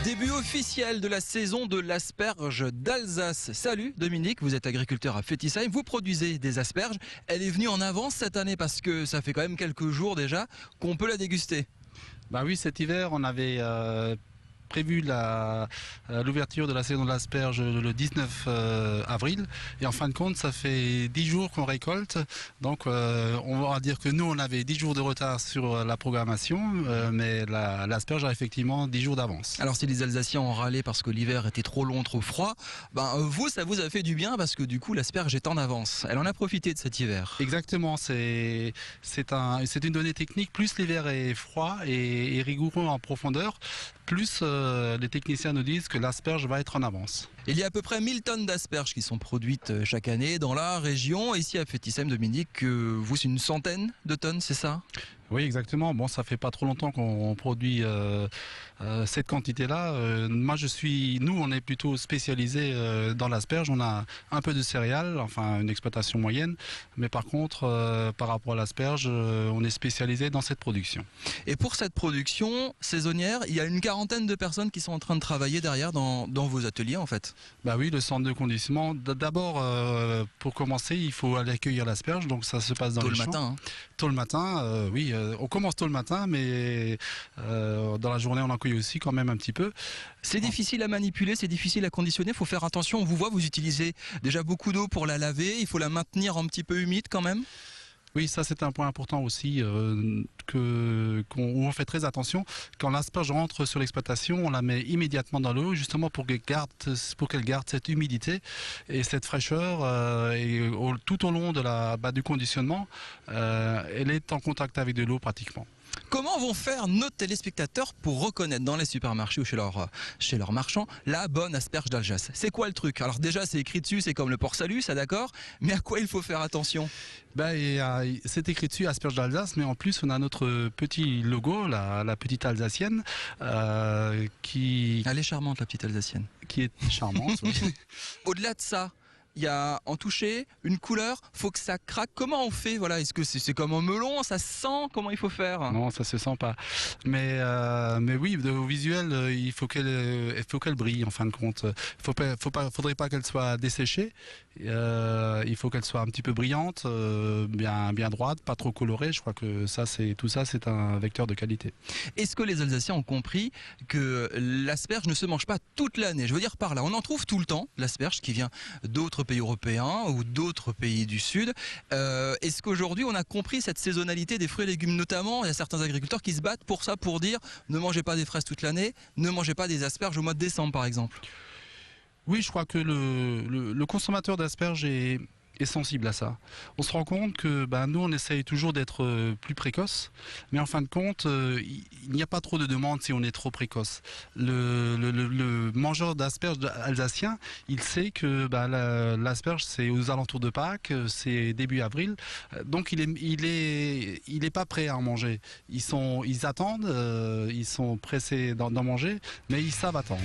Début officiel de la saison de l'asperge d'Alsace. Salut Dominique, vous êtes agriculteur à Fétisheim, vous produisez des asperges. Elle est venue en avance cette année parce que ça fait quand même quelques jours déjà qu'on peut la déguster. Bah oui, cet hiver, on avait prévu l'ouverture de la saison de l'asperge le 19 avril. Et en fin de compte, ça fait 10 jours qu'on récolte. Donc on va dire que nous, on avait 10 jours de retard sur la programmation, mais l'asperge a effectivement 10 jours d'avance. Alors si les Alsaciens ont râlé parce que l'hiver était trop long, trop froid, vous, ça vous a fait du bien parce que du coup, l'asperge est en avance. Elle en a profité de cet hiver. Exactement, c'est une donnée technique. Plus l'hiver est froid et rigoureux en profondeur, plus les techniciens nous disent que l'asperge va être en avance. Il y a à peu près 1000 tonnes d'asperges qui sont produites chaque année dans la région. Ici à Fétisheim, Dominique, vous, c'est une centaine de tonnes, c'est ça ? Oui, exactement. Bon, ça fait pas trop longtemps qu'on produit cette quantité-là. Nous, on est plutôt spécialisé dans l'asperge. On a un peu de céréales, enfin une exploitation moyenne, mais par contre, par rapport à l'asperge, on est spécialisé dans cette production. Et pour cette production saisonnière, il y a une quarantaine de personnes qui sont en train de travailler derrière dans vos ateliers, en fait. Bah oui, le centre de conditionnement. D'abord, pour commencer, il faut aller accueillir l'asperge, donc ça se passe dans Tôt les le champs. matin. Tôt le matin, oui. On commence tôt le matin, mais dans la journée, on en cueille aussi quand même un petit peu. C'est difficile à manipuler, c'est difficile à conditionner, il faut faire attention. On vous voit, vous utilisez déjà beaucoup d'eau pour la laver, il faut la maintenir un petit peu humide quand même. Oui, ça c'est un point important aussi où on fait très attention. Quand l'asperge rentre sur l'exploitation, on la met immédiatement dans l'eau, justement pour qu'elle garde cette humidité et cette fraîcheur. Tout au long du conditionnement, elle est en contact avec de l'eau pratiquement. Comment vont faire nos téléspectateurs pour reconnaître dans les supermarchés ou chez leurs marchands la bonne asperge d'Alsace? C'est quoi le truc? Alors déjà, c'est écrit dessus, c'est comme le port-salut, ça d'accord, mais à quoi il faut faire attention? C'est écrit dessus asperge d'Alsace, mais en plus on a notre petit logo, la petite alsacienne, qui... Elle est charmante, la petite alsacienne. Qui est charmante, oui. Au-delà de ça, il y a un toucher, une couleur, faut que ça craque. Comment on fait? Voilà, est-ce que c'est comme un melon, ça se sent? Comment il faut faire? Non, ça se sent pas. Mais oui, au visuel, il faut qu'elle brille en fin de compte. Faudrait pas qu'elle soit desséchée. Il faut qu'elle soit un petit peu brillante, bien droite, pas trop colorée. Je crois que tout ça, c'est un vecteur de qualité. Est-ce que les Alsaciens ont compris que l'asperge ne se mange pas toute l'année? Je veux dire par là, on en trouve tout le temps, l'asperge qui vient d'autres pays européens ou d'autres pays du Sud. Est-ce qu'aujourd'hui on a compris cette saisonnalité des fruits et légumes notamment? Il y a certains agriculteurs qui se battent pour ça, pour dire ne mangez pas des fraises toute l'année, ne mangez pas des asperges au mois de décembre par exemple. Oui, je crois que le consommateur d'asperges est sensible à ça. On se rend compte que nous, on essaye toujours d'être plus précoce, mais en fin de compte, il n'y a pas trop de demandes si on est trop précoce. Le mangeur d'asperges alsacien, il sait que l'asperge, c'est aux alentours de Pâques, c'est début avril, donc il est pas prêt à en manger. Ils attendent, ils sont pressés d'en manger, mais ils savent attendre.